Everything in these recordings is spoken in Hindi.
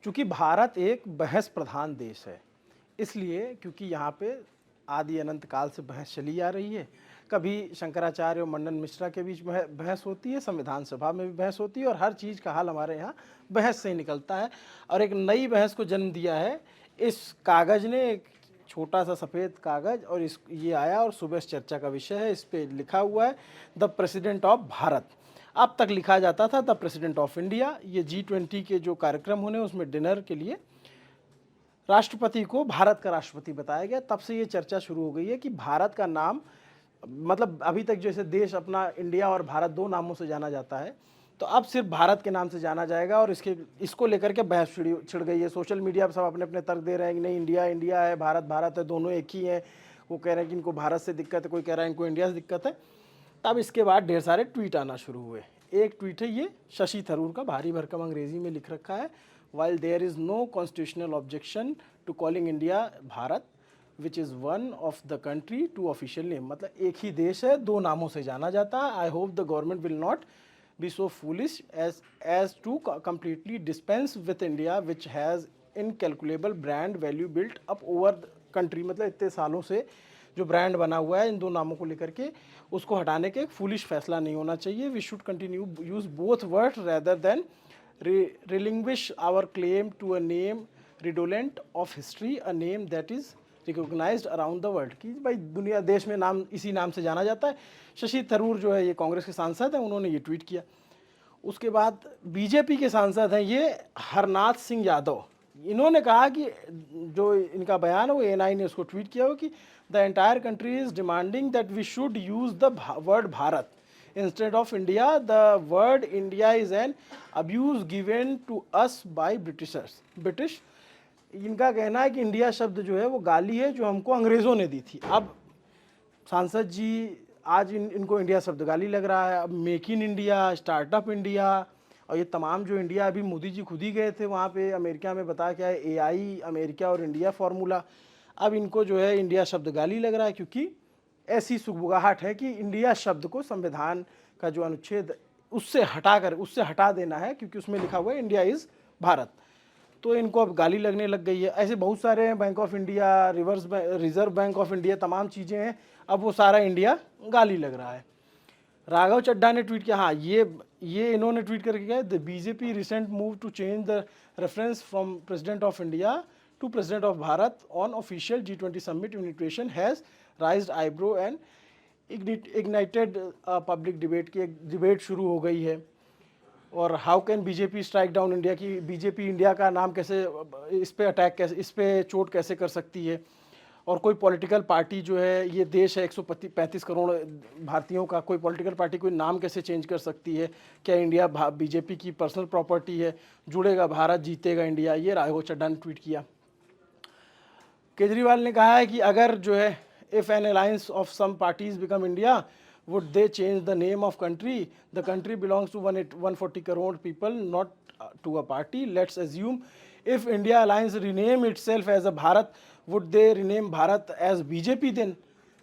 चूँकि भारत एक बहस प्रधान देश है, इसलिए क्योंकि यहाँ पे आदि अनंत काल से बहस चली आ रही है। कभी शंकराचार्य और मंडन मिश्रा के बीच बहस होती है, संविधान सभा में भी बहस होती है और हर चीज़ का हल हमारे यहाँ बहस से ही निकलता है। और एक नई बहस को जन्म दिया है इस कागज़ ने, एक छोटा सा सफ़ेद कागज़, और इस ये आया और सुबह इस चर्चा का विषय है। इस पे लिखा हुआ है द प्रेसिडेंट ऑफ भारत। अब तक लिखा जाता था द प्रेसिडेंट ऑफ इंडिया। ये G20 के जो कार्यक्रम होने उसमें डिनर के लिए राष्ट्रपति को भारत का राष्ट्रपति बताया गया। तब से ये चर्चा शुरू हो गई है कि भारत का नाम, मतलब अभी तक जैसे देश अपना इंडिया और भारत दो नामों से जाना जाता है, तो अब सिर्फ भारत के नाम से जाना जाएगा। और इसको लेकर के बहस छिड़ गई है। सोशल मीडिया पर सब अपने अपने तर्क दे रहे हैं कि नहीं, इंडिया इंडिया है, भारत भारत है, दोनों एक ही है। वो कह रहे हैं कि इनको भारत से दिक्कत है, कोई कह रहा है इनको इंडिया से दिक्कत है। तब इसके बाद ढेर सारे ट्वीट आना शुरू हुए। एक ट्वीट है ये शशि थरूर का, भारी भरकम अंग्रेजी में लिख रखा है, while there is no constitutional objection to calling India Bharat which is one of the country two official name. मतलब एक ही देश है, दो नामों से जाना जाता है। I hope the government will not be so foolish as to completely dispense with India which has incalculable brand value built up over the country। मतलब इतने सालों से जो ब्रांड बना हुआ है इन दो नामों को लेकर के, उसको हटाने के एक फूलिश फैसला नहीं होना चाहिए। We should continue use both word rather than relinquish our claim to a name redolent of history, a name that is recognised around the world. कि भाई दुनिया देश में नाम इसी नाम से जाना जाता है। शशि थरूर जो है ये कांग्रेस के सांसद हैं, उन्होंने ये ट्वीट किया। उसके बाद बीजेपी के सांसद हैं ये हरनाथ सिंह यादव, इन्होंने कहा कि जो इनका बयान है वो एएनआई ने उसको ट्वीट किया हो कि the entire country is demanding that we should use the word Bharat instead of India. The word India is an abuse given to us by Britishers. British, इनका कहना है कि इंडिया शब्द जो है वो गाली है जो हमको अंग्रेज़ों ने दी थी। अब सांसद जी आज इनको इंडिया शब्द गाली लग रहा है। अब make in India, startup India और ये तमाम जो इंडिया, अभी मोदी जी खुद ही गए थे वहाँ पे अमेरिका में, बताया क्या है AI अमेरिका और इंडिया फार्मूला। अब इनको जो है इंडिया शब्द गाली लग रहा है क्योंकि ऐसी सुगबुगाहट है कि इंडिया शब्द को संविधान का जो अनुच्छेद उससे हटा देना है, क्योंकि उसमें लिखा हुआ है इंडिया इज़ भारत। तो इनको अब गाली लगने लग गई है। ऐसे बहुत सारे हैं, bank of India, reserve bank of India, तमाम चीज़ें हैं, अब वो सारा इंडिया गाली लग रहा है। राघव चड्ढा ने ट्वीट किया, हाँ ये इन्होंने ट्वीट करके किया, the BJP recent move to change the reference from president of India to president of Bharat on official G20 summit invitation has raised eyebrow and ignited public debate की एक डिबेट शुरू हो गई है। और how can BJP strike down India, की बीजेपी इंडिया का नाम कैसे, इस पे अटैक कैसे, इस पे चोट कैसे कर सकती है। और कोई पॉलिटिकल पार्टी जो है, ये देश है 135 करोड़ भारतीयों का, कोई पॉलिटिकल पार्टी कोई नाम कैसे चेंज कर सकती है? क्या इंडिया बीजेपी की पर्सनल प्रॉपर्टी है? जुड़ेगा भारत, जीतेगा इंडिया। ये राघव चड्ढा ने ट्वीट किया। केजरीवाल ने कहा है कि अगर जो है if an alliance of some parties become India would they change the name of country? The country belongs to 140 crore people, not to a party. Let's assume if India alliance rename itself as a Bharat, would they rename Bharat as BJP then?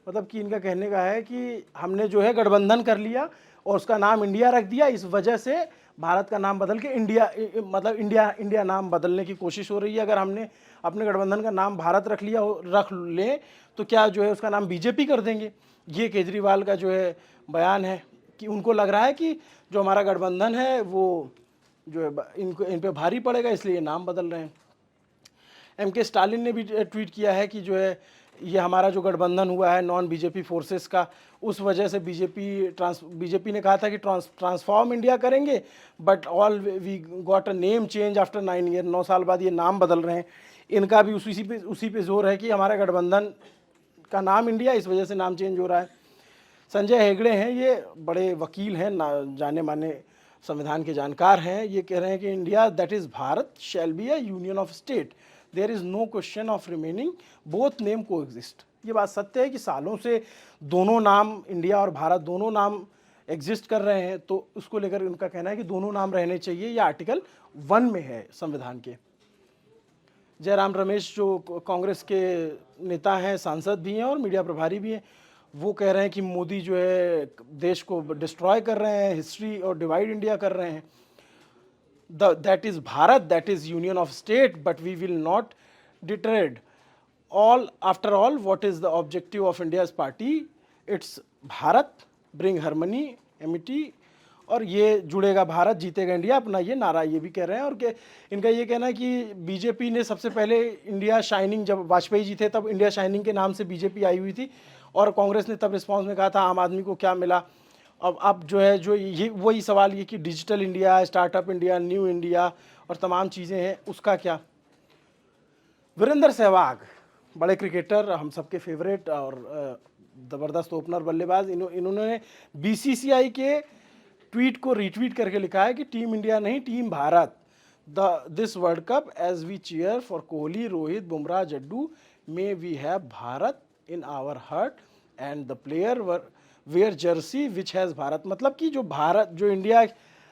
मतलब कि इनका कहने का है कि हमने जो है गठबंधन कर लिया और उसका नाम इंडिया रख दिया, इस वजह से भारत का नाम बदल के इंडिया, मतलब इंडिया नाम बदलने की कोशिश हो रही है। अगर हमने अपने गठबंधन का नाम भारत रख लें तो क्या जो है उसका नाम बीजेपी कर देंगे। ये केजरीवाल का जो है बयान है कि उनको लग रहा है कि जो हमारा गठबंधन है वो जो है इन पे भारी पड़ेगा, इसलिए नाम बदल रहे हैं। MK स्टालिन ने भी ट्वीट किया है कि जो है ये हमारा जो गठबंधन हुआ है नॉन बीजेपी फोर्सेस का, उस वजह से बीजेपी ने कहा था कि ट्रांसफॉर्म इंडिया करेंगे, but all we got a name change after 9 year. 9 साल बाद ये नाम बदल रहे हैं। इनका भी उसी पे जोर है कि हमारा गठबंधन का नाम इंडिया, इस वजह से नाम चेंज हो रहा है। संजय हेगड़े हैं, ये बड़े वकील हैं, जाने माने संविधान के जानकार हैं। ये कह रहे हैं कि India that is Bharat shall be a union of state, there is no question of remaining both name को एग्जिस्ट। ये बात सत्य है कि सालों से दोनों नाम, इंडिया और भारत दोनों नाम एग्जिस्ट कर रहे हैं, तो उसको लेकर उनका कहना है कि दोनों नाम रहने चाहिए। ये आर्टिकल 1 में है संविधान के। जयराम रमेश जो कांग्रेस के नेता हैं, सांसद भी हैं और मीडिया प्रभारी भी हैं, वो कह रहे हैं कि मोदी जो है देश को डिस्ट्रॉय कर रहे हैं, हिस्ट्री और डिवाइड इंडिया कर रहे हैं। that is Bharat, that is union of state, but we will not deterred. All after all, what is the objective of India's party? It's Bharat, bring harmony, amity, और ये जुड़ेगा भारत, जीतेगा इंडिया, अपना ये नारा ये भी कह रहे हैं। और के इनका ये कहना है कि बीजेपी ने सबसे पहले इंडिया शाइनिंग, जब वाजपेयी जी थे तब इंडिया शाइनिंग के नाम से बीजेपी आई हुई थी, और कांग्रेस ने तब रिस्पांस में कहा था आम आदमी को क्या मिला। अब जो है जो ये वही सवाल ये कि digital India, startup India, new India और तमाम चीज़ें हैं, उसका क्या। वीरेंद्र सहवाग, बड़े क्रिकेटर, हम सबके फेवरेट और ज़बरदस्त ओपनर बल्लेबाज, इन्होंने बीसीसीआई के ट्वीट को रीट्वीट करके लिखा है कि टीम इंडिया नहीं, team Bharat, this world cup as we cheer for Kohli, Rohit, Bumrah, Jaddu, may we have Bharat in our heart and the player wear jersey which has Bharat. मतलब कि जो भारत, जो इंडिया,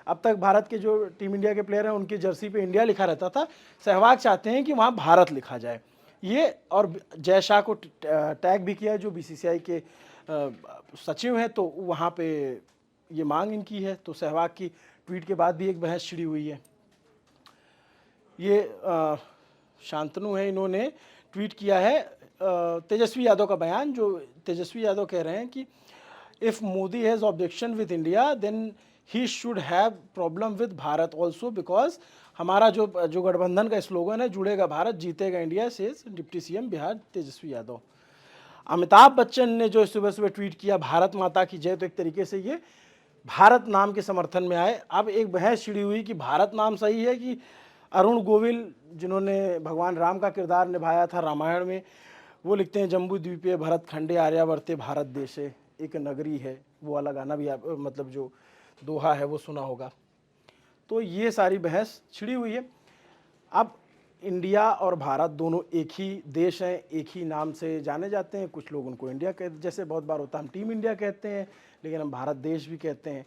अब तक भारत के जो टीम इंडिया के प्लेयर हैं उनकी जर्सी पे इंडिया लिखा रहता था, सहवाग चाहते हैं कि वहाँ भारत लिखा जाए ये। और जय शाह को टैग भी किया जो बीसीसीआई के सचिव हैं, तो वहाँ पे ये मांग इनकी है। तो सहवाग की ट्वीट के बाद भी एक बहस छिड़ी हुई है। ये शांतनु है, इन्होंने ट्वीट किया है तेजस्वी यादव का बयान, जो तेजस्वी यादव कह रहे हैं कि if Modi has objection with India then he should have problem with Bharat also, because हमारा जो गठबंधन का स्लोगन है जुड़ेगा भारत, जीतेगा India, says deputy CM Bihar Tejashwi Yadav. Amitabh Bachchan ने जो सुबह सुबह ट्वीट किया भारत माता की जय, तो एक तरीके से ये भारत नाम के समर्थन में आए। अब एक बहस छिड़ी हुई कि भारत नाम सही है कि अरुण गोविल, जिन्होंने भगवान राम का किरदार निभाया था रामायण में, वो लिखते हैं जम्बू द्वीपे भरत खंडे आर्यावर्ते भारत देशे, एक नगरी है, वो वाला गाना भी आप मतलब जो दोहा है वो सुना होगा। तो ये सारी बहस छिड़ी हुई है। अब इंडिया और भारत दोनों एक ही देश हैं, एक ही नाम से जाने जाते हैं। कुछ लोग उनको इंडिया कहते, जैसे बहुत बार होता है हम टीम इंडिया कहते हैं, लेकिन हम भारत देश भी कहते हैं।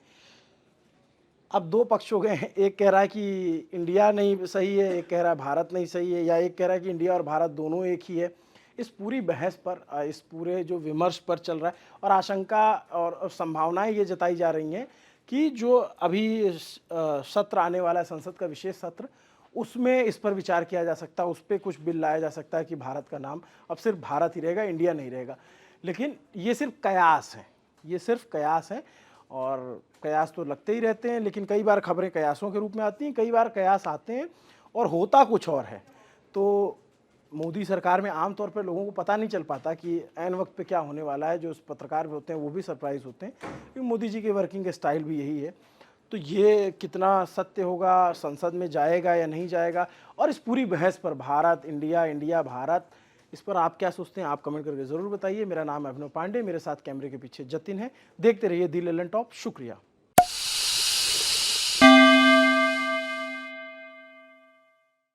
अब दो पक्ष हो गए हैं, एक कह रहा है कि इंडिया नहीं सही है, एक कह रहा है भारत नहीं सही है, या एक कह रहा है कि इंडिया और भारत दोनों एक ही है। इस पूरी बहस पर, इस पूरे जो विमर्श पर चल रहा है, और आशंका और संभावनाएं ये जताई जा रही हैं कि जो अभी सत्र आने वाला है, संसद का विशेष सत्र, उसमें इस पर विचार किया जा सकता है, उस पर कुछ बिल लाया जा सकता है कि भारत का नाम अब सिर्फ भारत ही रहेगा, इंडिया नहीं रहेगा। लेकिन ये सिर्फ कयास है, ये सिर्फ कयास है, और कयास तो लगते ही रहते हैं, लेकिन कई बार खबरें कयासों के रूप में आती हैं, कई बार कयास आते हैं और होता कुछ और है। तो मोदी सरकार में आमतौर पर लोगों को पता नहीं चल पाता कि ऐन वक्त पे क्या होने वाला है। जो पत्रकार भी होते हैं वो भी सरप्राइज होते हैं, क्योंकि मोदी जी के वर्किंग स्टाइल भी यही है। तो ये कितना सत्य होगा, संसद में जाएगा या नहीं जाएगा, और इस पूरी बहस पर भारत इंडिया, इंडिया भारत, इस पर आप क्या सोचते हैं, आप कमेंट करके ज़रूर बताइए। मेरा नाम है अभिनव पांडे, मेरे साथ कैमरे के पीछे जतिन है। देखते रहिए दी ललन टॉप। शुक्रिया।